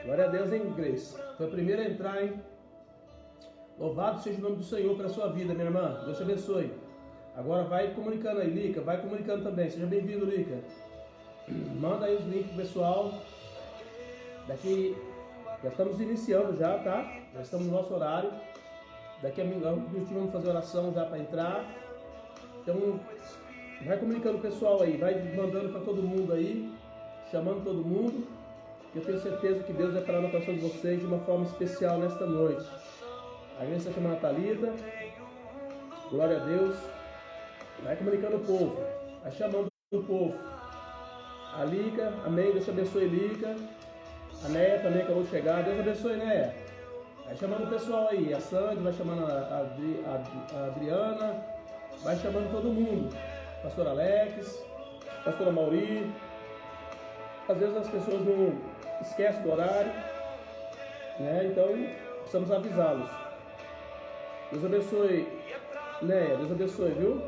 Glória a Deus, hein, Grace? Foi a primeira a entrar, hein? Louvado seja o nome do Senhor para a sua vida, minha irmã. Deus te abençoe. Agora vai comunicando aí, Lica. Vai comunicando também. Seja bem-vindo, Lica. Manda aí os links pro pessoal. Daqui, já estamos iniciando já, tá? Já estamos no nosso horário. Daqui a minutinho vamos fazer oração já para entrar. Então, vai comunicando o pessoal aí. Vai mandando para todo mundo aí. Chamando todo mundo. Eu tenho certeza que Deus vai falar no coração de vocês de uma forma especial nesta noite. A igreja está chamando a Thalita. Glória a Deus. Vai comunicando o povo. Vai chamando o povo. A Lica, amém. Deus te abençoe, Lica. A Néia também acabou de chegar. Deus abençoe, Néia. Vai chamando o pessoal aí. A Sandy, vai chamando a Adriana. Vai chamando todo mundo. Pastor Alex. Pastora Mauri. Às vezes as pessoas não esquecem do horário, né? Então precisamos avisá-los. Deus abençoe, Néia. Deus abençoe, viu?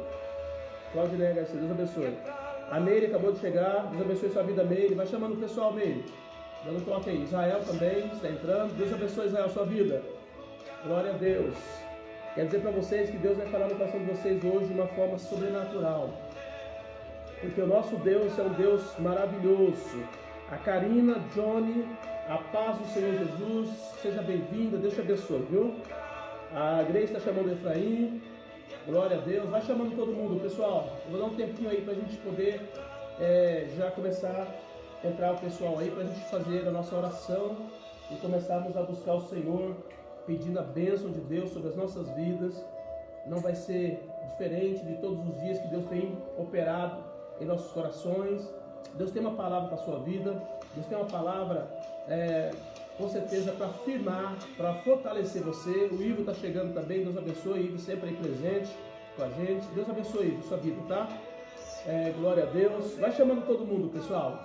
Claudineia Garcia, Deus abençoe. A Meire acabou de chegar. Deus abençoe sua vida, Meire. Vai chamando o pessoal, Meire. Dando um toque aí. Israel também está entrando. Deus abençoe, Israel, sua vida. Glória a Deus. Quero dizer para vocês que Deus vai falar no coração de vocês hoje de uma forma sobrenatural. Porque o nosso Deus é um Deus maravilhoso. A Karina, Johnny, a paz do Senhor Jesus, seja bem-vinda, Deus te abençoe, viu? A Grace está chamando o Efraim, glória a Deus, vai chamando todo mundo, pessoal. Eu vou dar um tempinho aí para a gente poder já começar a entrar o pessoal aí, para a gente fazer a nossa oração e começarmos a buscar o Senhor, pedindo a bênção de Deus sobre as nossas vidas. Não vai ser diferente de todos os dias que Deus tem operado em nossos corações. Deus tem uma palavra para a sua vida. Deus tem uma palavra com certeza para afirmar, para fortalecer você. O Ivo está chegando também. Deus abençoe. Ivo sempre aí presente com a gente. Deus abençoe, Ivo, sua vida, tá? Glória a Deus. Vai chamando todo mundo, pessoal.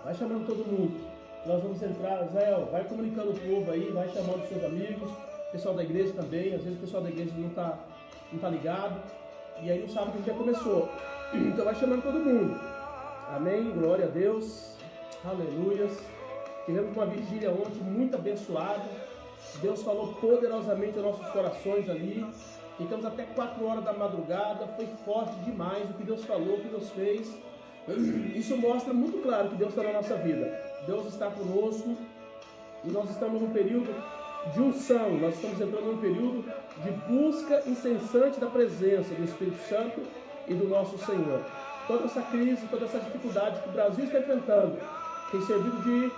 Vai chamando todo mundo. Nós vamos entrar. Israel, vai comunicando o povo aí. Vai chamando os seus amigos. O pessoal da igreja também. Às vezes o pessoal da igreja não tá ligado. E aí não sabe que já começou. Então vai chamando todo mundo. Amém, glória a Deus. Aleluias. Tivemos uma vigília ontem muito abençoada. Deus falou poderosamente aos nossos corações ali. Ficamos até 4 horas da madrugada. Foi forte demais o que Deus falou, o que Deus fez. Isso mostra muito claro que Deus está na nossa vida. Deus está conosco. E nós estamos num período de unção. Nós estamos entrando num período de busca incessante da presença do Espírito Santo e do nosso Senhor. Toda essa crise, toda essa dificuldade que o Brasil está enfrentando tem servido de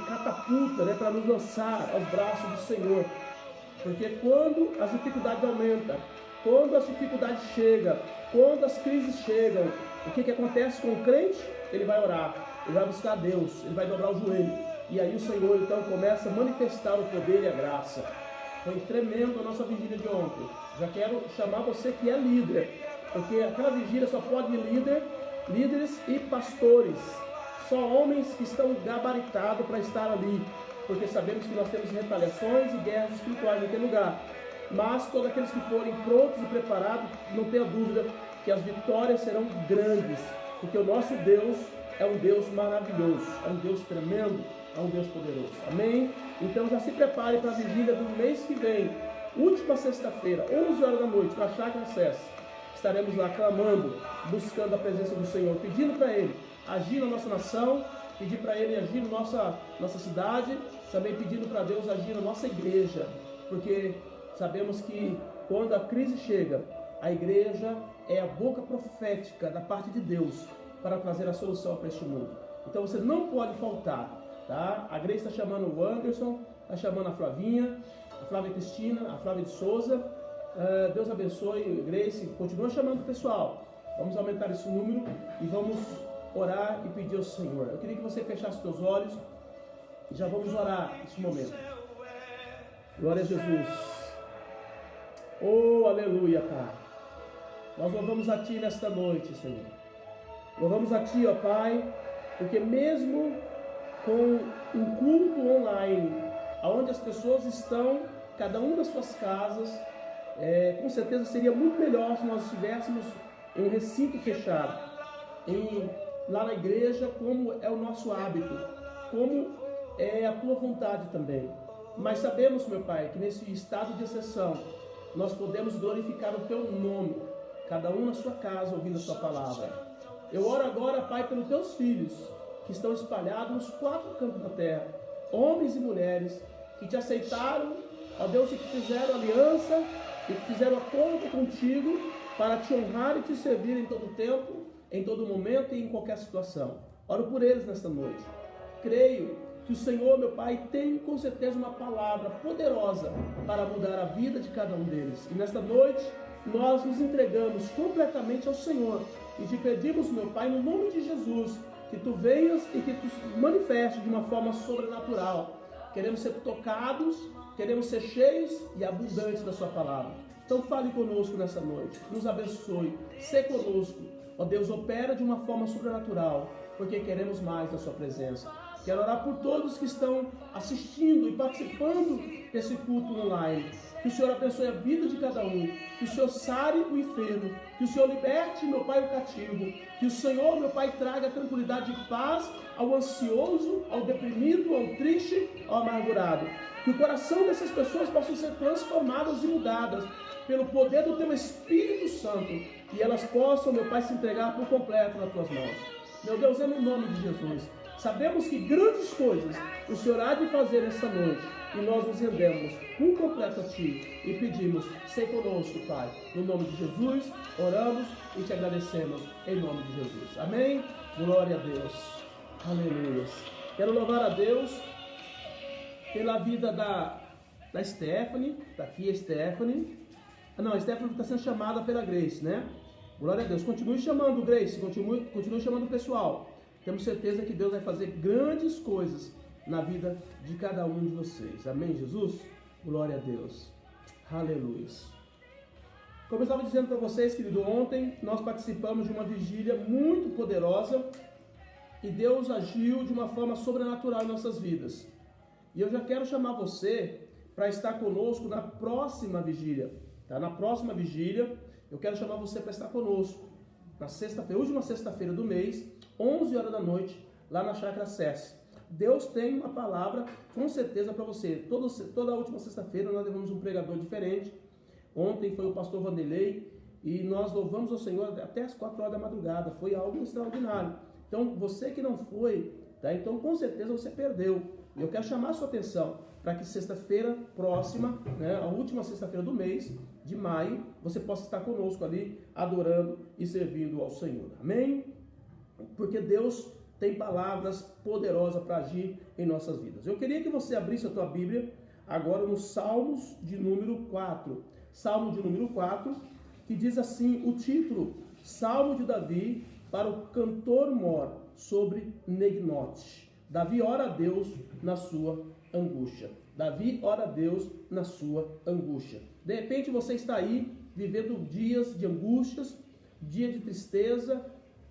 catapulta, né, para nos lançar aos braços do Senhor. Porque quando as dificuldades aumentam, quando as dificuldades chegam, quando as crises chegam, o que acontece com o crente? Ele vai orar, ele vai buscar Deus, ele vai dobrar o joelho. E aí o Senhor então começa a manifestar o poder e a graça. Foi tremendo a nossa vigília de ontem. Já quero chamar você que é líder, porque aquela vigília só pode ir líderes e pastores. Só homens que estão gabaritados para estar ali, porque sabemos que nós temos retaliações e guerras espirituais naquele lugar. Mas todos aqueles que forem prontos e preparados, não tenha dúvida que as vitórias serão grandes, porque o nosso Deus é um Deus maravilhoso, é um Deus tremendo, é um Deus poderoso. Amém? Então já se prepare para a vigília do mês que vem, última sexta-feira, 11 horas da noite, na Chácara Sesc. Estaremos lá clamando, buscando a presença do Senhor, pedindo para Ele agir na nossa nação, pedir para Ele agir na nossa cidade, também pedindo para Deus agir na nossa igreja, porque sabemos que quando a crise chega, a igreja é a boca profética da parte de Deus para trazer a solução para este mundo. Então você não pode faltar, tá? A Grace está chamando o Anderson, está chamando a Flavinha, a Flávia Cristina, a Flávia de Souza. Deus abençoe, Grace, continua chamando o pessoal. Vamos aumentar esse número e vamos orar e pedir ao Senhor. Eu queria que você fechasse os seus olhos e já vamos orar nesse momento. Glória a Jesus. Oh, aleluia, Pai. Nós louvamos a Ti nesta noite, Senhor. Louvamos a Ti, ó Pai, porque mesmo com um culto online, onde as pessoas estão, cada um das suas casas, com certeza seria muito melhor se nós estivéssemos em um recinto fechado, lá na igreja, como é o nosso hábito, como é a tua vontade também. Mas sabemos, meu Pai, que nesse estado de exceção, nós podemos glorificar o teu nome, cada um na sua casa, ouvindo a sua palavra. Eu oro agora, Pai, pelos teus filhos, que estão espalhados nos 4 cantos da terra, homens e mulheres, que te aceitaram, ó Deus, e que fizeram aliança, e que fizeram acordo contigo, para te honrar e te servir em todo tempo, em todo momento e em qualquer situação. Oro por eles nesta noite. Creio que o Senhor, meu Pai, tem com certeza uma palavra poderosa para mudar a vida de cada um deles. E nesta noite, nós nos entregamos completamente ao Senhor e te pedimos, meu Pai, no nome de Jesus, que tu venhas e que tu manifeste de uma forma sobrenatural. Queremos ser tocados, queremos ser cheios e abundantes da sua palavra. Então fale conosco nessa noite, nos abençoe, se conosco. Ó Deus, opera de uma forma sobrenatural, porque queremos mais da sua presença. Quero orar por todos que estão assistindo e participando desse culto online. Que o Senhor abençoe a vida de cada um. Que o Senhor sare o enfermo. Que o Senhor liberte, meu Pai, o cativo. Que o Senhor, meu Pai, traga tranquilidade e paz ao ansioso, ao deprimido, ao triste, ao amargurado. Que o coração dessas pessoas possa ser transformadas e mudadas pelo poder do Teu Espírito Santo. E elas possam, meu Pai, se entregar por completo nas Tuas mãos. Meu Deus, é no nome de Jesus. Sabemos que grandes coisas o Senhor há de fazer esta noite. E nós nos rendemos por completo a Ti. E pedimos, sei conosco, Pai. No nome de Jesus, oramos e te agradecemos. Em nome de Jesus. Amém? Glória a Deus. Aleluia. Quero louvar a Deus pela vida da Stephanie. Está aqui a Stephanie. Não, a Stephanie está sendo chamada pela Grace, né? Glória a Deus. Continue chamando, Grace. Continue chamando o pessoal. Temos certeza que Deus vai fazer grandes coisas na vida de cada um de vocês. Amém, Jesus? Glória a Deus. Aleluia. Como eu estava dizendo para vocês, querido, ontem nós participamos de uma vigília muito poderosa e Deus agiu de uma forma sobrenatural em nossas vidas. E eu já quero chamar você para estar conosco na próxima vigília. Tá? Na próxima vigília, eu quero chamar você para estar conosco. Na sexta-feira, última sexta-feira do mês, 11 horas da noite, lá na Chácara SES. Deus tem uma palavra com certeza para você. Toda a última sexta-feira nós levamos um pregador diferente. Ontem foi o pastor Vanderlei e nós louvamos ao Senhor até as 4 horas da madrugada. Foi algo extraordinário. Então, você que não foi, tá? Então com certeza você perdeu. E eu quero chamar a sua atenção para que sexta-feira próxima, né, a última sexta-feira do mês de maio, você possa estar conosco ali, adorando e servindo ao Senhor. Amém? Porque Deus tem palavras poderosas para agir em nossas vidas. Eu queria que você abrisse a tua Bíblia agora no Salmos de número 4. Salmo de número 4, que diz assim o título: Salmo de Davi para o cantor mor sobre Negnote. Davi ora a Deus na sua angústia. Davi ora a Deus na sua angústia. De repente você está aí vivendo dias de angústias, dia de tristeza,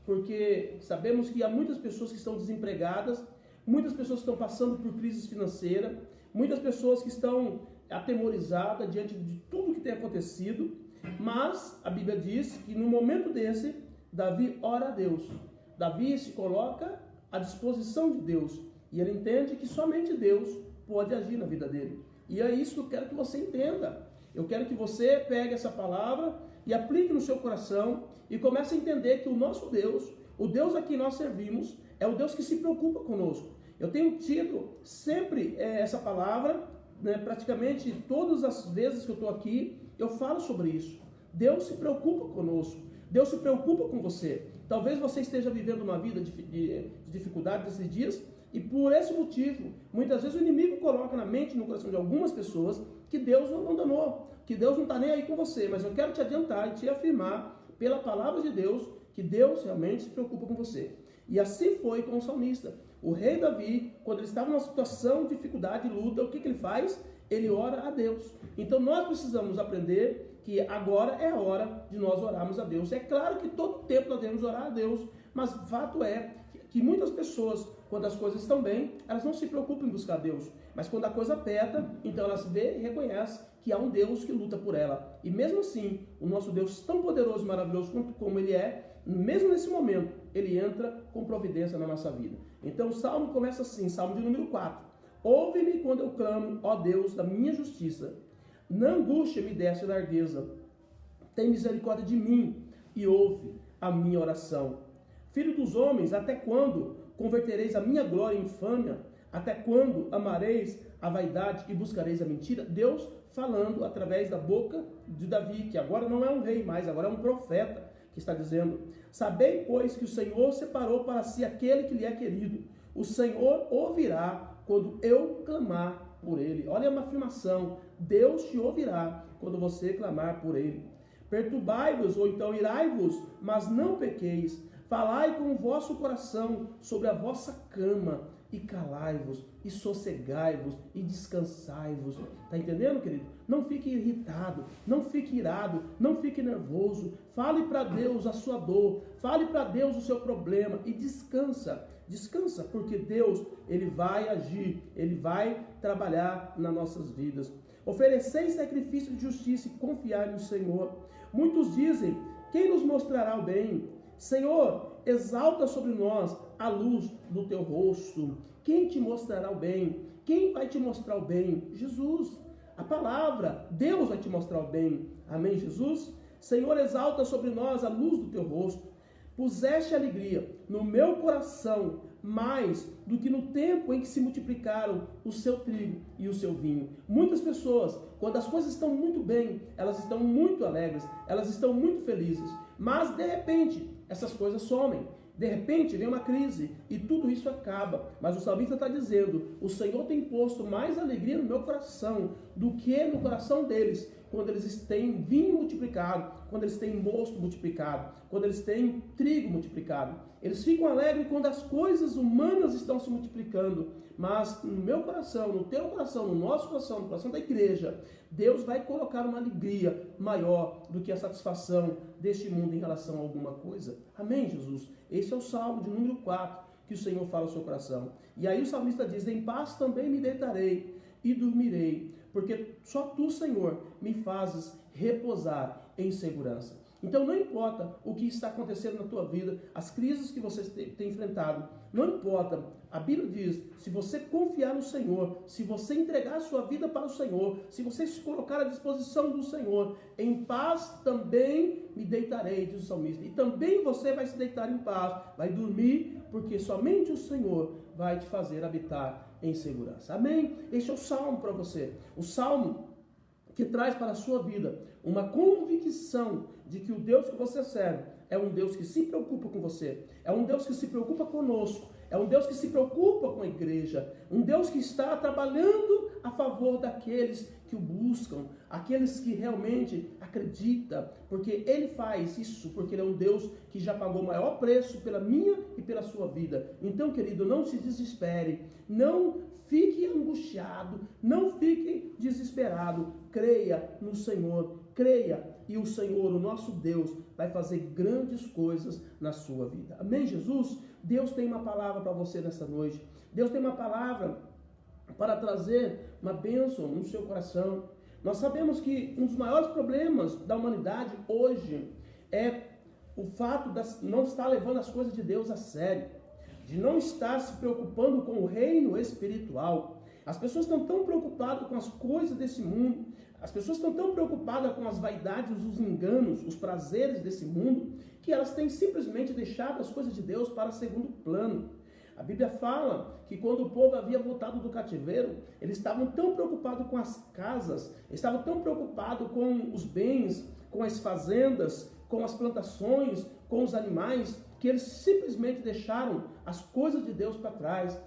porque sabemos que há muitas pessoas que estão desempregadas, muitas pessoas que estão passando por crise financeira, muitas pessoas que estão atemorizadas diante de tudo que tem acontecido, mas a Bíblia diz que no momento desse, Davi ora a Deus. Davi se coloca à disposição de Deus e ele entende que somente Deus pode agir na vida dele. E é isso que eu quero que você entenda. Eu quero que você pegue essa palavra e aplique no seu coração e comece a entender que o nosso Deus, o Deus a quem nós servimos, é o Deus que se preocupa conosco. Eu tenho tido sempre essa palavra, né, praticamente todas as vezes que eu estou aqui, eu falo sobre isso. Deus se preocupa conosco. Deus se preocupa com você. Talvez você esteja vivendo uma vida de dificuldade nesses dias e por esse motivo, muitas vezes o inimigo coloca na mente e no coração de algumas pessoas que Deus não abandonou, que Deus não está nem aí com você. Mas eu quero te adiantar e te afirmar pela palavra de Deus que Deus realmente se preocupa com você. E assim foi com o salmista. O rei Davi, quando ele estava numa situação de dificuldade e luta, o que ele faz? Ele ora a Deus. Então nós precisamos aprender que agora é a hora de nós orarmos a Deus. É claro que todo tempo nós devemos orar a Deus, mas o fato é que muitas pessoas, quando as coisas estão bem, elas não se preocupam em buscar Deus. Mas quando a coisa aperta, então elas vê e reconhecem que há um Deus que luta por ela. E mesmo assim, o nosso Deus tão poderoso e maravilhoso como Ele é, mesmo nesse momento, Ele entra com providência na nossa vida. Então o Salmo começa assim, Salmo de número 4. Ouve-me quando eu clamo, ó Deus, da minha justiça. Na angústia me deste largueza. Tem misericórdia de mim e ouve a minha oração. Filho dos homens, até quando convertereis a minha glória em infâmia? Até quando amareis a vaidade e buscareis a mentira? Deus falando através da boca de Davi, que agora não é um rei mais, agora é um profeta, que está dizendo: sabei, pois, que o Senhor separou para si aquele que lhe é querido. O Senhor ouvirá quando eu clamar por ele. Olha uma afirmação: Deus te ouvirá quando você clamar por ele. Perturbai-vos, ou então irai-vos, mas não pequeis. Falai com o vosso coração sobre a vossa cama, e calai-vos, e sossegai-vos, e descansai-vos. Está entendendo, querido? Não fique irritado, não fique irado, não fique nervoso. Fale para Deus a sua dor, fale para Deus o seu problema, e descansa. Descansa, porque Deus, Ele vai agir, Ele vai trabalhar nas nossas vidas. Ofereceis sacrifício de justiça e confiai no Senhor. Muitos dizem: quem nos mostrará o bem? Senhor, exalta sobre nós a luz do teu rosto. Quem te mostrará o bem? Quem vai te mostrar o bem? Jesus. A palavra, Deus vai te mostrar o bem. Amém, Jesus? Senhor, exalta sobre nós a luz do teu rosto. Puseste alegria no meu coração, mais do que no tempo em que se multiplicaram o seu trigo e o seu vinho. Muitas pessoas, quando as coisas estão muito bem, elas estão muito alegres, elas estão muito felizes, mas de repente essas coisas somem. De repente vem uma crise e tudo isso acaba. Mas o salmista está dizendo: o Senhor tem posto mais alegria no meu coração do que no coração deles, quando eles têm vinho multiplicado, quando eles têm mosto multiplicado, quando eles têm trigo multiplicado. Eles ficam alegres quando as coisas humanas estão se multiplicando. Mas no meu coração, no teu coração, no nosso coração, no coração da igreja, Deus vai colocar uma alegria maior do que a satisfação deste mundo em relação a alguma coisa. Amém, Jesus? Esse é o Salmo de número 4 que o Senhor fala ao seu coração. E aí o salmista diz: em paz também me deitarei e dormirei, porque só tu, Senhor, me fazes repousar em segurança. Então não importa o que está acontecendo na tua vida, as crises que você tem enfrentado, não importa. A Bíblia diz: se você confiar no Senhor, se você entregar a sua vida para o Senhor, se você se colocar à disposição do Senhor, em paz também me deitarei, diz o salmista. E também você vai se deitar em paz, vai dormir, porque somente o Senhor vai te fazer habitar em segurança. Amém? Este é o Salmo para você. O Salmo que traz para a sua vida uma convicção de que o Deus que você serve é um Deus que se preocupa com você, é um Deus que se preocupa conosco, é um Deus que se preocupa com a igreja, um Deus que está trabalhando a favor daqueles que o buscam, aqueles que realmente acreditam, porque Ele faz isso, porque Ele é um Deus que já pagou o maior preço pela minha e pela sua vida. Então, querido, não se desespere, não fique angustiado, não fique desesperado, creia no Senhor, creia, e o Senhor, o nosso Deus, vai fazer grandes coisas na sua vida. Amém, Jesus? Deus tem uma palavra para você nessa noite. Deus tem uma palavra para trazer uma bênção no seu coração. Nós sabemos que um dos maiores problemas da humanidade hoje é o fato de não estar levando as coisas de Deus a sério, de não estar se preocupando com o reino espiritual. As pessoas estão tão preocupadas com as coisas desse mundo, as pessoas estão tão preocupadas com as vaidades, os enganos, os prazeres desse mundo, que elas têm simplesmente deixado as coisas de Deus para segundo plano. A Bíblia fala que quando o povo havia voltado do cativeiro, eles estavam tão preocupados com as casas, estavam tão preocupados com os bens, com as fazendas, com as plantações, com os animais, que eles simplesmente deixaram as coisas de Deus para trás.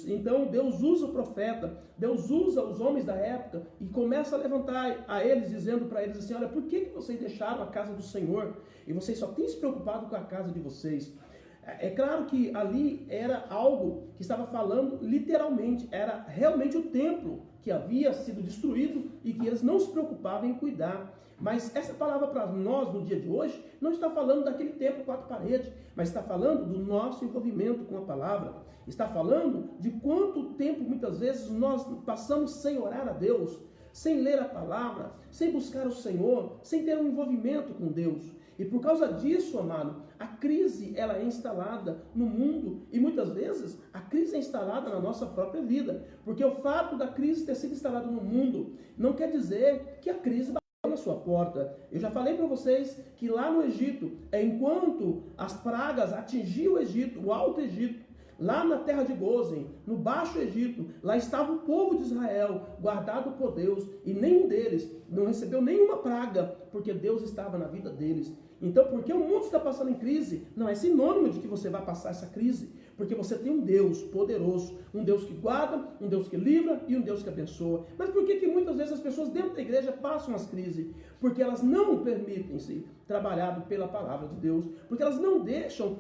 Então Deus usa o profeta, Deus usa os homens da época e começa a levantar a eles, dizendo para eles assim: olha, por que vocês deixaram a casa do Senhor e vocês só têm se preocupado com a casa de vocês? É claro que ali era algo que estava falando literalmente, era realmente o templo que havia sido destruído e que eles não se preocupavam em cuidar. Mas essa palavra para nós no dia de hoje não está falando daquele templo quatro paredes, mas está falando do nosso envolvimento com a palavra. Está falando de quanto tempo muitas vezes nós passamos sem orar a Deus, sem ler a palavra, sem buscar o Senhor, sem ter um envolvimento com Deus. E por causa disso, amado, a crise ela é instalada no mundo e muitas vezes a crise é instalada na nossa própria vida, porque o fato da crise ter sido instalada no mundo não quer dizer que a crise bateu na sua porta. Eu já falei para vocês que lá no Egito, enquanto as pragas atingiam o Egito, o Alto Egito, lá na terra de Gósen, no Baixo Egito, lá estava o povo de Israel, guardado por Deus, e nenhum deles não recebeu nenhuma praga, porque Deus estava na vida deles. Então, porque o mundo está passando em crise, não é sinônimo de que você vai passar essa crise, porque você tem um Deus poderoso, um Deus que guarda, um Deus que livra e um Deus que abençoa. Mas por que muitas vezes as pessoas dentro da igreja passam as crises? Porque elas não permitem-se trabalhar pela palavra de Deus, porque elas não deixam,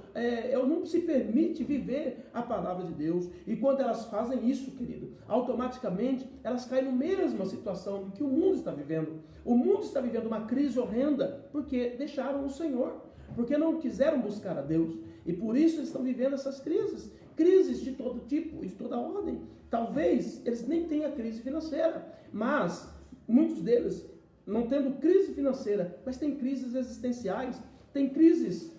não se permite viver a palavra de Deus. E quando elas fazem isso, querido, automaticamente elas caem na mesma situação que o mundo está vivendo. O mundo está vivendo uma crise horrenda porque deixaram o Senhor, porque não quiseram buscar a Deus. E por isso eles estão vivendo essas crises. Crises de todo tipo e de toda ordem. Talvez eles nem tenham crise financeira, mas muitos deles, não tendo crise financeira, mas tem crises existenciais, tem crises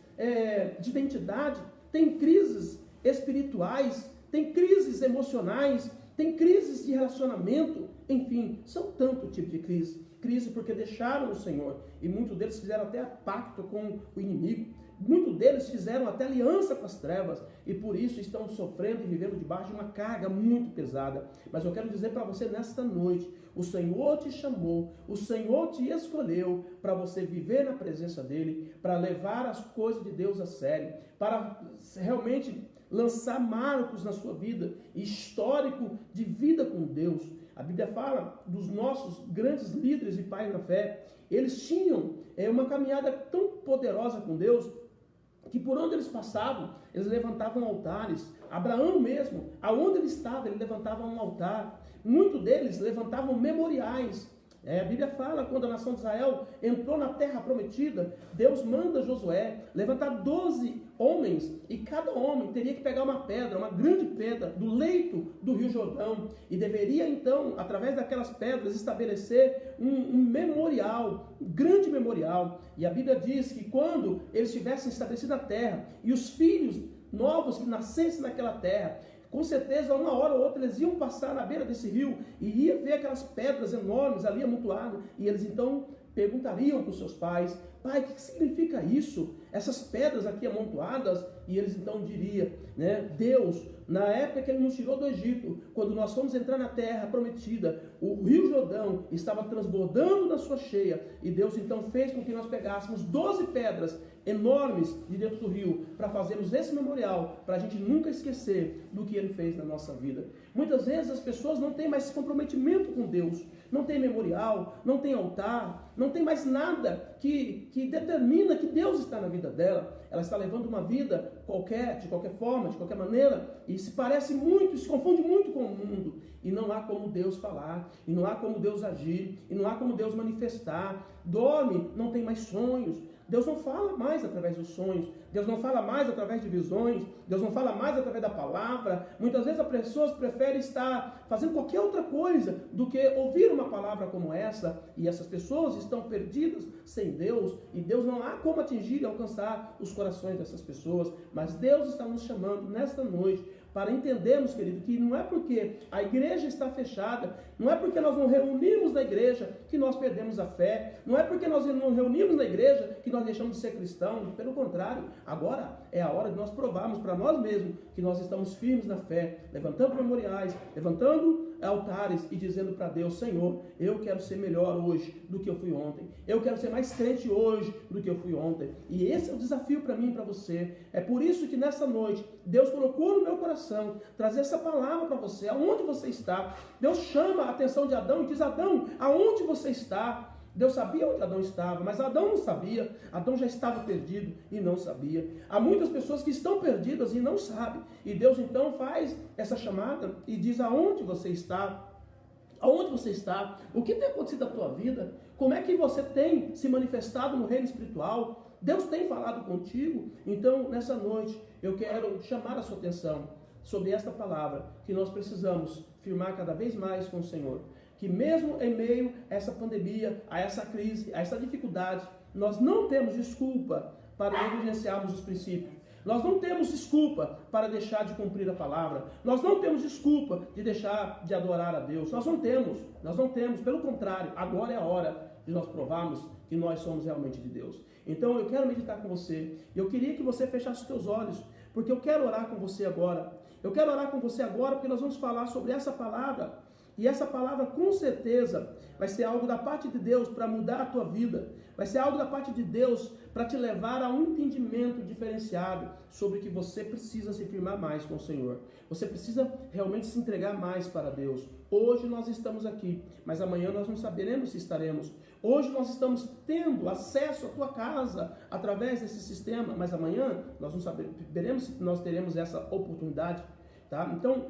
de identidade, tem crises espirituais, tem crises emocionais, tem crises de relacionamento, enfim, são tanto tipo de crise. Crise porque deixaram o Senhor, e muitos deles fizeram até pacto com o inimigo, muitos deles fizeram até aliança com as trevas, e por isso estão sofrendo e vivendo debaixo de uma carga muito pesada. Mas eu quero dizer para você nesta noite, o Senhor te chamou, o Senhor te escolheu para você viver na presença dEle, para levar as coisas de Deus a sério, para realmente lançar marcos na sua vida, histórico de vida com Deus. A Bíblia fala dos nossos grandes líderes e pais na fé. Eles tinham uma caminhada tão poderosa com Deus, que por onde eles passavam, eles levantavam altares. Abraão mesmo, aonde ele estava, ele levantava um altar. Muitos deles levantavam memoriais. A Bíblia fala, quando a nação de Israel entrou na terra prometida, Deus manda Josué levantar 12 homens, e cada homem teria que pegar uma pedra, uma grande pedra, do leito do Rio Jordão, e deveria então, através daquelas pedras, estabelecer um memorial, um grande memorial. E a Bíblia diz que quando eles tivessem estabelecido a terra, e os filhos novos que nascessem naquela terra, com certeza, uma hora ou outra, eles iam passar na beira desse rio e ia ver aquelas pedras enormes ali amontoadas, e eles então perguntariam para os seus pais: pai, o que significa isso? Essas pedras aqui amontoadas? E eles então diriam, né, Deus, na época que Ele nos tirou do Egito, quando nós fomos entrar na terra prometida, o Rio Jordão estava transbordando na sua cheia, e Deus então fez com que nós pegássemos 12 pedras enormes de dentro do rio, para fazermos esse memorial, para a gente nunca esquecer do que Ele fez na nossa vida. Muitas vezes as pessoas não têm mais esse comprometimento com Deus, não tem memorial, não tem altar, não tem mais nada que determina que Deus está na vida dela. Ela está levando uma vida qualquer, de qualquer forma, de qualquer maneira, e se parece muito, se confunde muito com o mundo, e não há como Deus falar, e não há como Deus agir, e não há como Deus manifestar. Dorme, não tem mais sonhos. Deus não fala mais através dos sonhos, Deus não fala mais através de visões, Deus não fala mais através da palavra. Muitas vezes as pessoas preferem estar fazendo qualquer outra coisa do que ouvir uma palavra como essa, e essas pessoas estão perdidas sem Deus, e Deus não há como atingir e alcançar os corações dessas pessoas. Mas Deus está nos chamando nesta noite para entendermos, querido, que não é porque a igreja está fechada, não é porque nós não reunimos na igreja que nós perdemos a fé, não é porque nós não reunimos na igreja que nós deixamos de ser cristão. Pelo contrário, agora é a hora de nós provarmos para nós mesmos que nós estamos firmes na fé, levantando memoriais, levantando altares e dizendo para Deus: Senhor, eu quero ser melhor hoje do que eu fui ontem, eu quero ser mais crente hoje do que eu fui ontem. E esse é o desafio para mim e para você. É por isso que nessa noite Deus colocou no meu coração trazer essa palavra para você. Aonde você está? Deus chama a atenção de Adão e diz: Adão, aonde você está? Deus sabia onde Adão estava, mas Adão não sabia. Adão já estava perdido e não sabia. Há muitas pessoas que estão perdidas e não sabem. E Deus então faz essa chamada e diz: aonde você está? Aonde você está? O que tem acontecido na tua vida? Como é que você tem se manifestado no reino espiritual? Deus tem falado contigo? Então, nessa noite, eu quero chamar a sua atenção sobre esta palavra, que nós precisamos firmar cada vez mais com o Senhor. Que mesmo em meio a essa pandemia, a essa crise, a essa dificuldade, nós não temos desculpa para negligenciarmos os princípios. Nós não temos desculpa para deixar de cumprir a palavra. Nós não temos desculpa de deixar de adorar a Deus. Nós não temos. Pelo contrário, agora é a hora de nós provarmos que nós somos realmente de Deus. Então eu quero meditar com você. Eu queria que você fechasse os teus olhos, porque eu quero orar com você agora. Eu quero orar com você agora porque nós vamos falar sobre essa palavra. E essa palavra com certeza vai ser algo da parte de Deus para mudar a tua vida. Vai ser algo da parte de Deus para te levar a um entendimento diferenciado sobre que você precisa se firmar mais com o Senhor. Você precisa realmente se entregar mais para Deus. Hoje nós estamos aqui, mas amanhã nós não saberemos se estaremos. Hoje nós estamos tendo acesso à tua casa através desse sistema, mas amanhã nós não saberemos se nós teremos essa oportunidade. Tá? Então,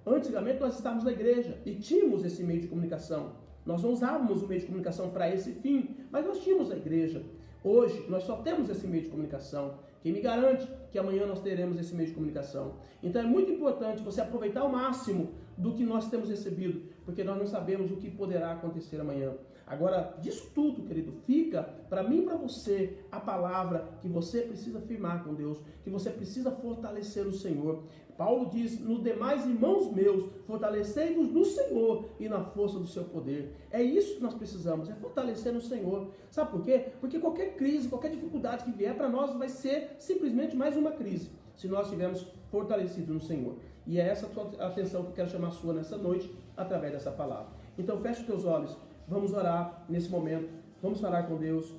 antigamente nós estávamos na igreja e tínhamos esse meio de comunicação. Nós não usávamos o meio de comunicação para esse fim, mas nós tínhamos a igreja. Hoje nós só temos esse meio de comunicação. Quem me garante que amanhã nós teremos esse meio de comunicação? Então é muito importante você aproveitar ao máximo do que nós temos recebido, porque nós não sabemos o que poderá acontecer amanhã. Agora, disso tudo, querido, fica para mim e para você a palavra que você precisa firmar com Deus, que você precisa fortalecer o Senhor. Paulo diz, nos demais irmãos meus, fortalecei-vos no Senhor e na força do seu poder. É isso que nós precisamos, é fortalecer no Senhor. Sabe por quê? Porque qualquer crise, qualquer dificuldade que vier para nós vai ser simplesmente mais uma crise, se nós estivermos fortalecidos no Senhor. E é essa a atenção que eu quero chamar a sua nessa noite, através dessa palavra. Então feche os teus olhos, vamos orar nesse momento, vamos falar com Deus.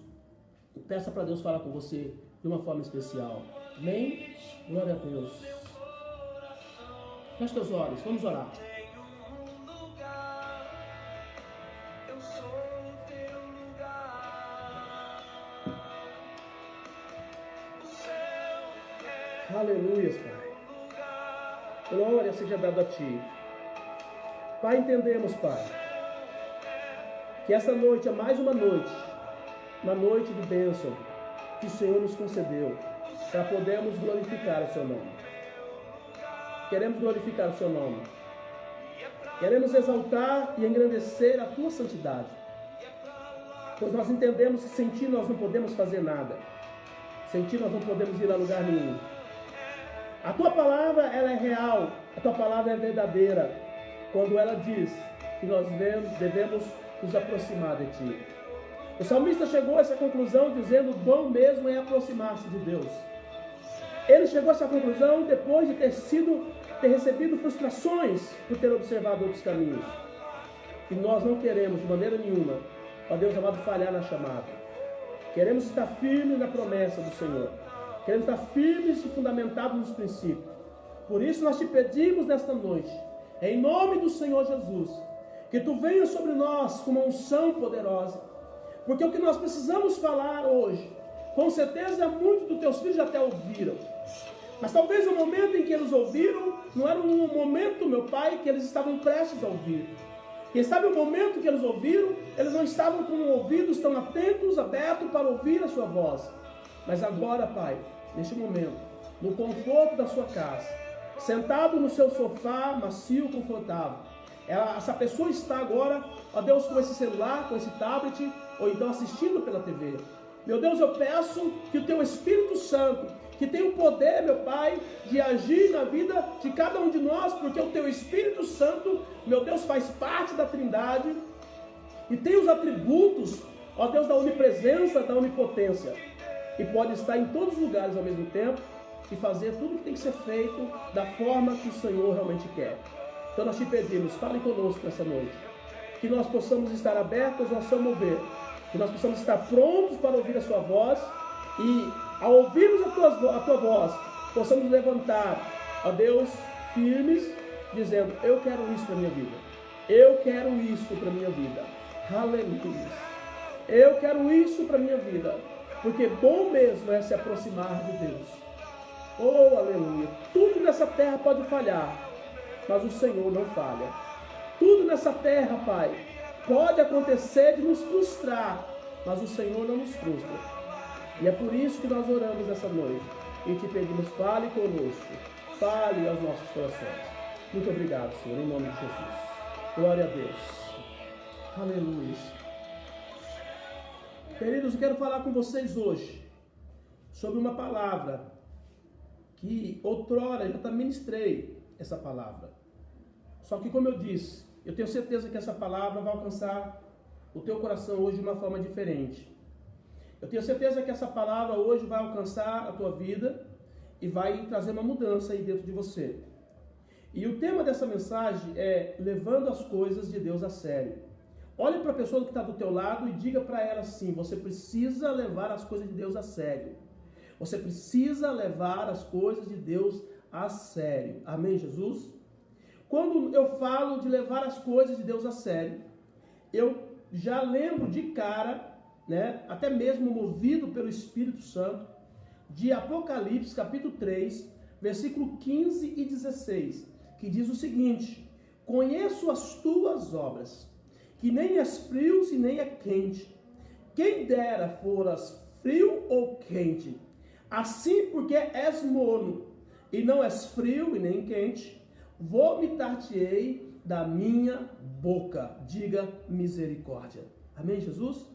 Peça para Deus falar com você de uma forma especial. Amém? Glória a Deus. Feche teus olhos, vamos orar. Aleluia, Pai. Glória seja dada a Ti. Pai, entendemos, Pai, que essa noite é mais uma noite de bênção que o Senhor nos concedeu para podermos glorificar o Seu nome. Queremos glorificar o Seu nome. Queremos exaltar e engrandecer a Tua santidade. Pois nós entendemos que sem Ti nós não podemos fazer nada. Sem Ti nós não podemos ir a lugar nenhum. A Tua palavra, ela é real. A Tua palavra é verdadeira. Quando ela diz que nós devemos nos aproximar de Ti. O salmista chegou a essa conclusão dizendo: bom mesmo é aproximar-se de Deus. Ele chegou a essa conclusão depois de ter recebido frustrações por ter observado outros caminhos. E nós não queremos de maneira nenhuma, ó Deus amado, falhar na chamada. Queremos estar firmes na promessa do Senhor. Queremos estar firmes e fundamentados nos princípios. Por isso nós te pedimos nesta noite, em nome do Senhor Jesus, que Tu venha sobre nós com uma unção poderosa. Porque o que nós precisamos falar hoje, com certeza muitos dos Teus filhos já até ouviram. Mas talvez o momento em que eles ouviram, não era um momento, meu Pai, que eles estavam prestes a ouvir. Quem sabe o momento que eles ouviram, eles não estavam com ouvidos tão atentos, abertos para ouvir a Sua voz. Mas agora, Pai, neste momento, no conforto da sua casa, sentado no seu sofá macio, confortável, essa pessoa está agora, ó Deus, com esse celular, com esse tablet, ou então assistindo pela TV. Meu Deus, eu peço que o Teu Espírito Santo, que tem o poder, meu Pai, de agir na vida de cada um de nós, porque o Teu Espírito Santo, meu Deus, faz parte da Trindade e tem os atributos, ó Deus, da onipresença, da onipotência, e pode estar em todos os lugares ao mesmo tempo e fazer tudo que tem que ser feito da forma que o Senhor realmente quer. Então nós te pedimos, fale conosco nessa noite, que nós possamos estar abertos ao seu mover, que nós possamos estar prontos para ouvir a Sua voz e, ao ouvirmos a Tua voz, possamos levantar, ó Deus, firmes, dizendo: eu quero isso para a minha vida, eu quero isso para a minha vida, aleluia, eu quero isso para a minha vida, porque bom mesmo é se aproximar de Deus. Oh, aleluia, tudo nessa terra pode falhar, mas o Senhor não falha. Tudo nessa terra, Pai, pode acontecer de nos frustrar, mas o Senhor não nos frustra. E é por isso que nós oramos essa noite e te pedimos: fale conosco, fale aos nossos corações. Muito obrigado, Senhor, em nome de Jesus. Glória a Deus. Aleluia. Queridos, eu quero falar com vocês hoje sobre uma palavra que outrora eu também ministrei essa palavra. Só que, como eu disse, eu tenho certeza que essa palavra vai alcançar o teu coração hoje de uma forma diferente. Eu tenho certeza que essa palavra hoje vai alcançar a tua vida e vai trazer uma mudança aí dentro de você. E o tema dessa mensagem é levando as coisas de Deus a sério. Olhe para a pessoa que está do teu lado e diga para ela assim: você precisa levar as coisas de Deus a sério. Você precisa levar as coisas de Deus a sério. Amém, Jesus? Quando eu falo de levar as coisas de Deus a sério, eu já lembro de cara, né, até mesmo movido pelo Espírito Santo, de Apocalipse, capítulo 3, versículo 15 e 16, que diz o seguinte: conheço as tuas obras, que nem és frio e nem é quente. Quem dera foras frio ou quente. Assim, porque és morno, e não és frio e nem quente, vomitar-te-ei da minha boca. Diga misericórdia. Amém, Jesus?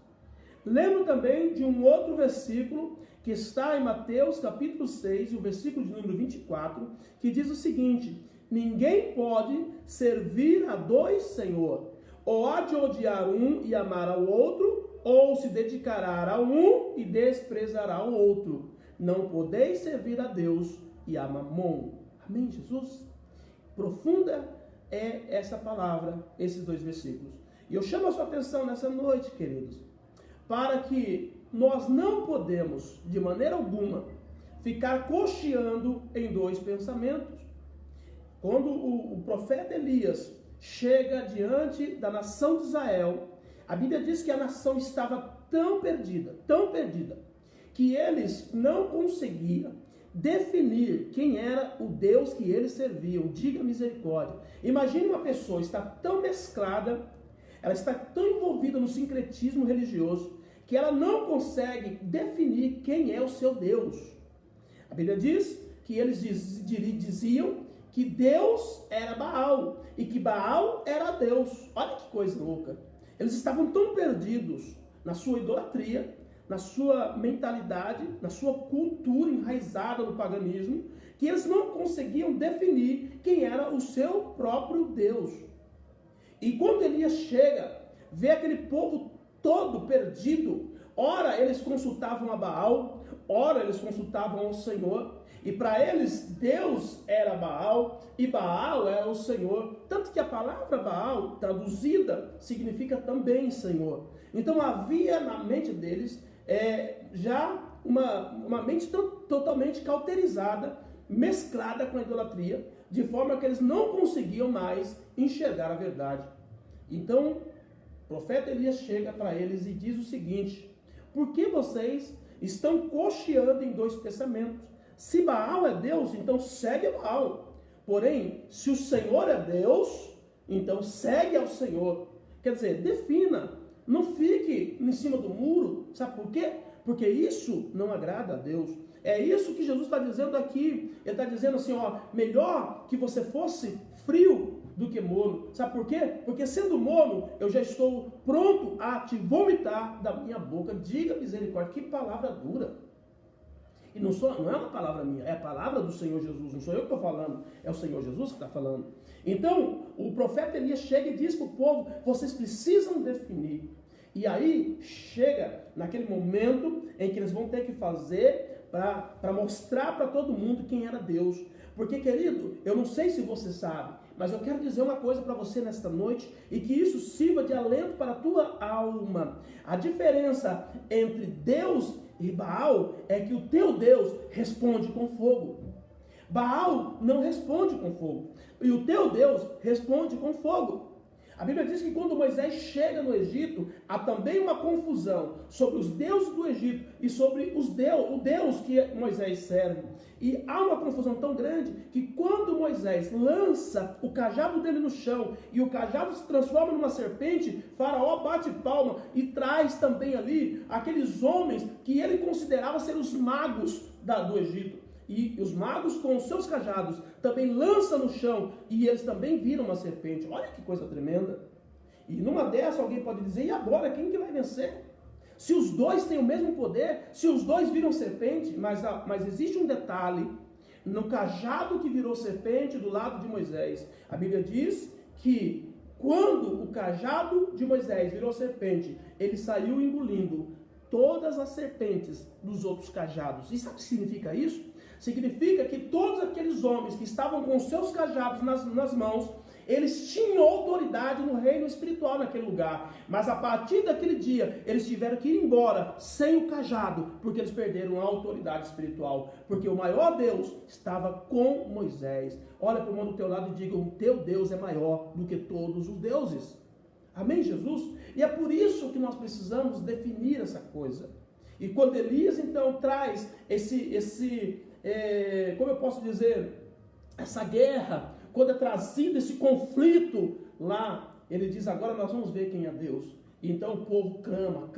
Lembro também de um outro versículo que está em Mateus capítulo 6, o versículo de número 24, que diz o seguinte: ninguém pode servir a dois senhores, ou há de odiar um e amar ao outro, ou se dedicará a um e desprezará o outro. Não podeis servir a Deus e a Mamon. Amém, Jesus? Profunda é essa palavra, esses dois versículos. E eu chamo a sua atenção nessa noite, queridos, para que nós não podemos, de maneira alguma, ficar cocheando em dois pensamentos. Quando o profeta Elias chega diante da nação de Israel, a Bíblia diz que a nação estava tão perdida, que eles não conseguiam definir quem era o Deus que eles serviam. Diga misericórdia. Imagine uma pessoa está tão mesclada, ela está tão envolvida no sincretismo religioso, que ela não consegue definir quem é o seu Deus. A Bíblia diz que eles diziam que Deus era Baal e que Baal era Deus. Olha que coisa louca. Eles estavam tão perdidos na sua idolatria, na sua mentalidade, na sua cultura enraizada no paganismo, que eles não conseguiam definir quem era o seu próprio Deus. E quando Elias chega, vê aquele povo todo perdido, ora eles consultavam a Baal, ora eles consultavam ao Senhor, e para eles Deus era Baal e Baal era o Senhor, tanto que a palavra Baal, traduzida, significa também Senhor. Então havia na mente deles já uma mente totalmente cauterizada, mesclada com a idolatria, de forma que eles não conseguiam mais enxergar a verdade. Então, o profeta Elias chega para eles e diz o seguinte: por que vocês estão cocheando em dois pensamentos? Se Baal é Deus, então segue Baal. Porém, se o Senhor é Deus, então segue ao Senhor. Quer dizer, defina. Não fique em cima do muro. Sabe por quê? Porque isso não agrada a Deus. É isso que Jesus está dizendo aqui. Ele está dizendo assim, ó, melhor que você fosse frio do que morno. Sabe por quê? Porque sendo morno, eu já estou pronto a te vomitar da minha boca. Diga misericórdia. Que palavra dura. E não é uma palavra minha, é a palavra do Senhor Jesus. Não sou eu que estou falando, é o Senhor Jesus que está falando. Então, o profeta Elias chega e diz para o povo: vocês precisam definir. E aí, chega naquele momento em que eles vão ter que fazer para mostrar para todo mundo quem era Deus. Porque, querido, eu não sei se você sabe, mas eu quero dizer uma coisa para você nesta noite, e que isso sirva de alento para a tua alma. A diferença entre Deus e Baal é que o teu Deus responde com fogo. Baal não responde com fogo. E o teu Deus responde com fogo. A Bíblia diz que quando Moisés chega no Egito, há também uma confusão sobre os deuses do Egito e sobre o Deus que Moisés serve. E há uma confusão tão grande que quando Moisés lança o cajado dele no chão e o cajado se transforma numa serpente, Faraó bate palma e traz também ali aqueles homens que ele considerava ser os magos do Egito. E os magos com os seus cajados também lançam no chão e eles também viram uma serpente. Olha que coisa tremenda. E numa dessa alguém pode dizer: e agora quem que vai vencer? Se os dois têm o mesmo poder, se os dois viram serpente, mas existe um detalhe, no cajado que virou serpente do lado de Moisés, a Bíblia diz que quando o cajado de Moisés virou serpente, ele saiu engolindo todas as serpentes dos outros cajados. E sabe o que significa isso? Significa que todos aqueles homens que estavam com os seus cajados nas mãos, eles tinham autoridade no reino espiritual naquele lugar. Mas a partir daquele dia, eles tiveram que ir embora sem o cajado, porque eles perderam a autoridade espiritual. Porque o maior Deus estava com Moisés. Olha para o irmão do teu lado e diga: o teu Deus é maior do que todos os deuses. Amém, Jesus? E é por isso que nós precisamos definir essa coisa. E quando Elias então traz como eu posso dizer, essa guerra, quando é trazido esse conflito lá, ele diz: agora nós vamos ver quem é Deus. E então o povo clama,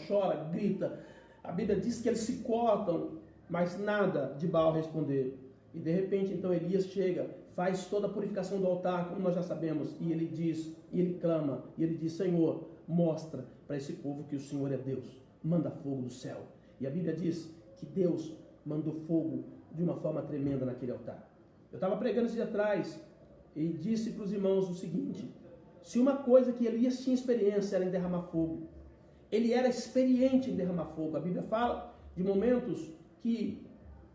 chora, grita. A Bíblia diz que eles se cortam, mas nada de Baal responder. E de repente então Elias chega, faz toda a purificação do altar, como nós já sabemos, e ele diz, e ele clama, e ele diz: Senhor, mostra para esse povo que o Senhor é Deus, manda fogo do céu. E a Bíblia diz que Deus mandou fogo de uma forma tremenda naquele altar. Eu estava pregando esse dia atrás e disse para os irmãos o seguinte: se uma coisa que Elias tinha experiência era em derramar fogo, ele era experiente em derramar fogo. A Bíblia fala de momentos que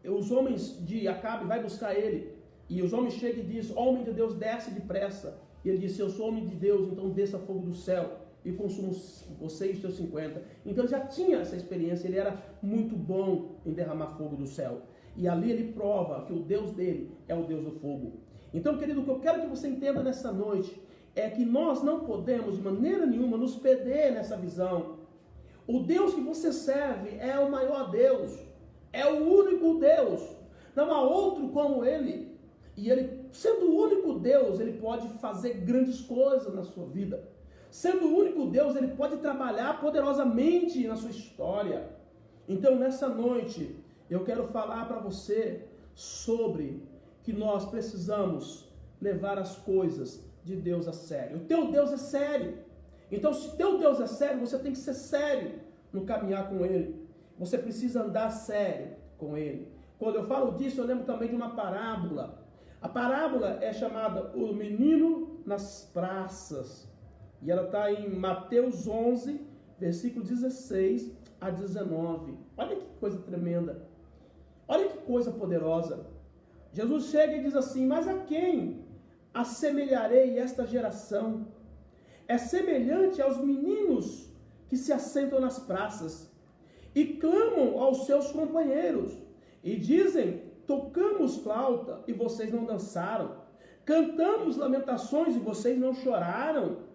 os homens de Acabe vai buscar ele, e os homens chegam e dizem: homem de Deus, desce depressa. E ele disse: eu sou homem de Deus, então desça fogo do céu e consumo você e os seus 50. Então ele já tinha essa experiência, ele era muito bom em derramar fogo do céu. E ali ele prova que o Deus dele é o Deus do fogo. Então, querido, o que eu quero que você entenda nessa noite é que nós não podemos de maneira nenhuma nos perder nessa visão. O Deus que você serve é o maior Deus, é o único Deus, não há outro como ele. E ele, sendo o único Deus, ele pode fazer grandes coisas na sua vida. Sendo o único Deus, ele pode trabalhar poderosamente na sua história. Então, nessa noite, eu quero falar para você sobre que nós precisamos levar as coisas de Deus a sério. O teu Deus é sério. Então, se teu Deus é sério, você tem que ser sério no caminhar com Ele. Você precisa andar sério com Ele. Quando eu falo disso, eu lembro também de uma parábola. A parábola é chamada O Menino nas Praças. E ela está em Mateus 11, versículo 16 a 19. Olha que coisa tremenda. Olha que coisa poderosa. Jesus chega e diz assim: mas a quem assemelharei esta geração? É semelhante aos meninos que se assentam nas praças e clamam aos seus companheiros e dizem: tocamos flauta e vocês não dançaram, cantamos lamentações e vocês não choraram.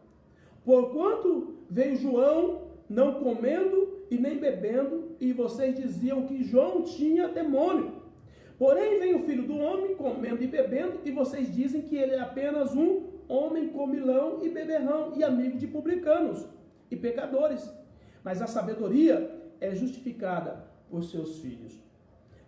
Porquanto veio João não comendo e nem bebendo, e vocês diziam que João tinha demônio. Porém vem o Filho do Homem comendo e bebendo, e vocês dizem que ele é apenas um homem comilão e beberrão, e amigo de publicanos e pecadores. Mas a sabedoria é justificada por seus filhos.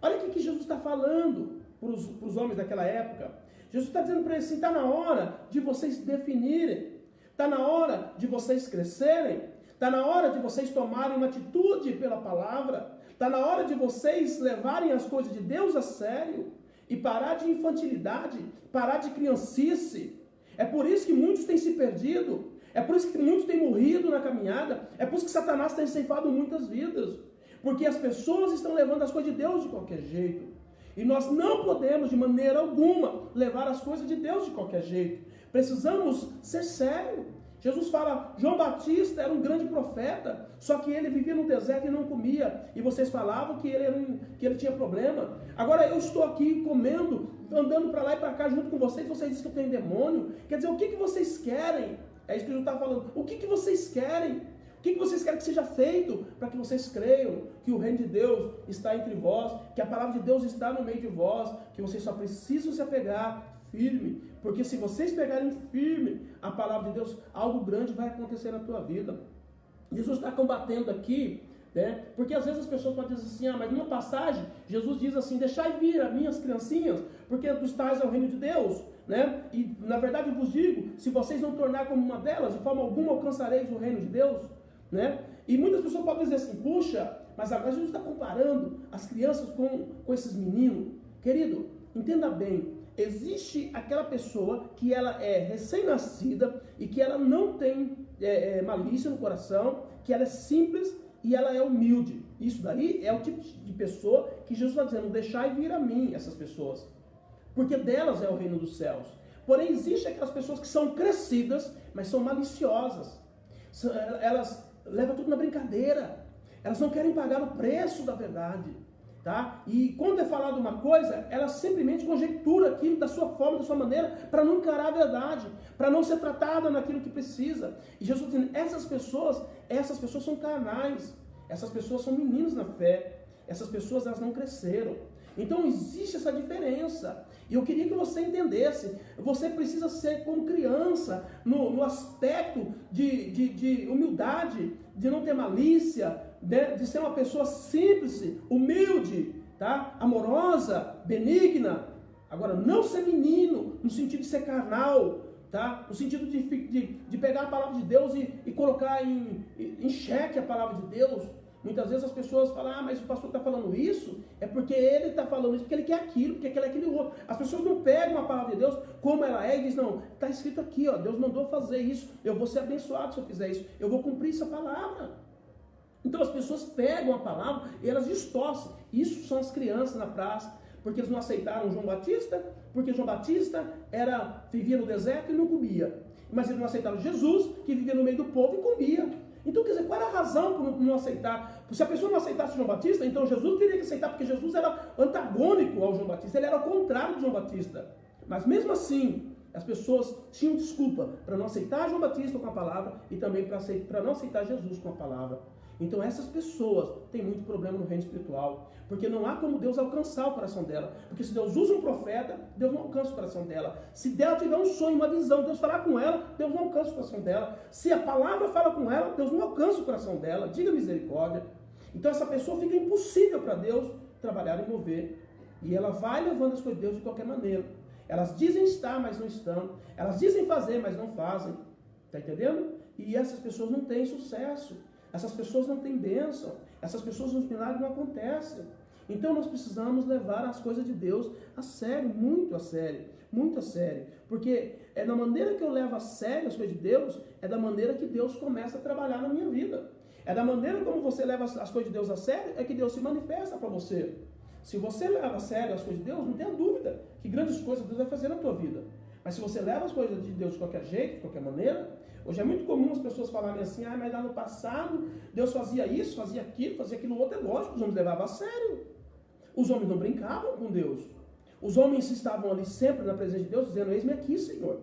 Olha o que Jesus está falando para os homens daquela época. Jesus está dizendo para eles assim: está na hora de vocês definirem. Está na hora de vocês crescerem. Está na hora de vocês tomarem uma atitude pela palavra. Está na hora de vocês levarem as coisas de Deus a sério. E parar de infantilidade, parar de criancice. É por isso que muitos têm se perdido. É por isso que muitos têm morrido na caminhada. É por isso que Satanás tem ceifado muitas vidas. Porque as pessoas estão levando as coisas de Deus de qualquer jeito. E nós não podemos de maneira alguma levar as coisas de Deus de qualquer jeito. Precisamos ser sérios. Jesus fala: João Batista era um grande profeta, só que ele vivia no deserto e não comia. E vocês falavam que ele tinha problema. Agora eu estou aqui comendo, andando para lá e para cá junto com vocês dizem que eu tenho demônio. Quer dizer, o que vocês querem? É isso que Jesus está falando. O que vocês querem? O que vocês querem que seja feito para que vocês creiam que o reino de Deus está entre vós, que a palavra de Deus está no meio de vós, que vocês só precisam se apegar firme, porque se vocês pegarem firme a palavra de Deus, algo grande vai acontecer na tua vida. Jesus está combatendo aqui, né? Porque às vezes as pessoas podem dizer assim: mas numa passagem, Jesus diz assim: deixai vir as minhas criancinhas, porque dos tais é o reino de Deus, né? E na verdade eu vos digo, se vocês não tornar como uma delas, de forma alguma alcançareis o reino de Deus. né? E muitas pessoas podem dizer assim, puxa, mas agora Jesus está comparando as crianças com esses meninos. Querido, entenda bem, existe aquela pessoa que ela é recém-nascida e que ela não tem malícia no coração, que ela é simples e ela é humilde. Isso daí é o tipo de pessoa que Jesus está dizendo, deixai vir a mim essas pessoas, porque delas é o reino dos céus. Porém, existem aquelas pessoas que são crescidas, mas são maliciosas. Elas levam tudo na brincadeira. Elas não querem pagar o preço da verdade. Tá? E quando é falado uma coisa, ela simplesmente conjectura aquilo da sua forma, da sua maneira, para não encarar a verdade, para não ser tratada naquilo que precisa. E Jesus está dizendo, essas pessoas são carnais, essas pessoas são meninos na fé, essas pessoas elas não cresceram. Então existe essa diferença. E eu queria que você entendesse, você precisa ser como criança, no aspecto de humildade, de não ter malícia, de ser uma pessoa simples, humilde, tá? Amorosa, benigna. Agora, não ser menino, no sentido de ser carnal, tá? No sentido de pegar a palavra de Deus e colocar em xeque a palavra de Deus. Muitas vezes as pessoas falam, mas o pastor está falando isso, é porque ele está falando isso, porque ele quer aquilo, porque ele quer aquele outro. As pessoas não pegam a palavra de Deus como ela é e dizem, não, está escrito aqui, ó, Deus mandou fazer isso, eu vou ser abençoado se eu fizer isso, eu vou cumprir essa palavra. Então as pessoas pegam a palavra e elas distorcem. Isso são as crianças na praça, porque eles não aceitaram João Batista, porque João Batista vivia no deserto e não comia. Mas eles não aceitaram Jesus, que vivia no meio do povo e comia. Então, quer dizer, qual era a razão por não aceitar? Se a pessoa não aceitasse João Batista, então Jesus teria que aceitar, porque Jesus era antagônico ao João Batista, ele era o contrário de João Batista. Mas mesmo assim, as pessoas tinham desculpa para não aceitar João Batista com a palavra e também para não aceitar Jesus com a palavra. Então essas pessoas têm muito problema no reino espiritual, porque não há como Deus alcançar o coração dela, porque se Deus usa um profeta, Deus não alcança o coração dela. Se ela tiver um sonho, uma visão, Deus falar com ela, Deus não alcança o coração dela. Se a palavra fala com ela, Deus não alcança o coração dela. Diga misericórdia. Então essa pessoa fica impossível para Deus trabalhar e mover, e ela vai levando as coisas de Deus de qualquer maneira. Elas dizem estar, mas não estão. Elas dizem fazer, mas não fazem. Está entendendo? E essas pessoas não têm sucesso. Essas pessoas não têm bênção. Essas pessoas, os milagres não acontecem. Então nós precisamos levar as coisas de Deus a sério, muito a sério. Muito a sério. Porque é da maneira que eu levo a sério as coisas de Deus, é da maneira que Deus começa a trabalhar na minha vida. É da maneira como você leva as coisas de Deus a sério, é que Deus se manifesta para você. Se você leva a sério as coisas de Deus, não tenha dúvida que grandes coisas Deus vai fazer na tua vida. Mas se você leva as coisas de Deus de qualquer jeito, de qualquer maneira, hoje é muito comum as pessoas falarem assim, mas lá no passado Deus fazia isso, fazia aquilo outro. É lógico que os homens levavam a sério. Os homens não brincavam com Deus. Os homens estavam ali sempre na presença de Deus, dizendo, eis-me aqui, Senhor,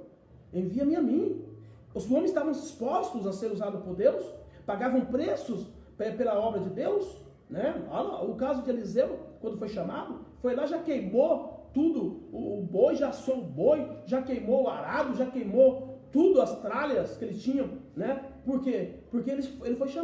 envia-me a mim. Os homens estavam dispostos a ser usados por Deus, pagavam preços pela obra de Deus, né? Olha o caso de Eliseu, quando foi chamado, foi lá, já queimou tudo, o boi, já assou o boi, já queimou o arado, já queimou tudo, as tralhas que eles tinham, né? Por quê? Porque ele foi chamado.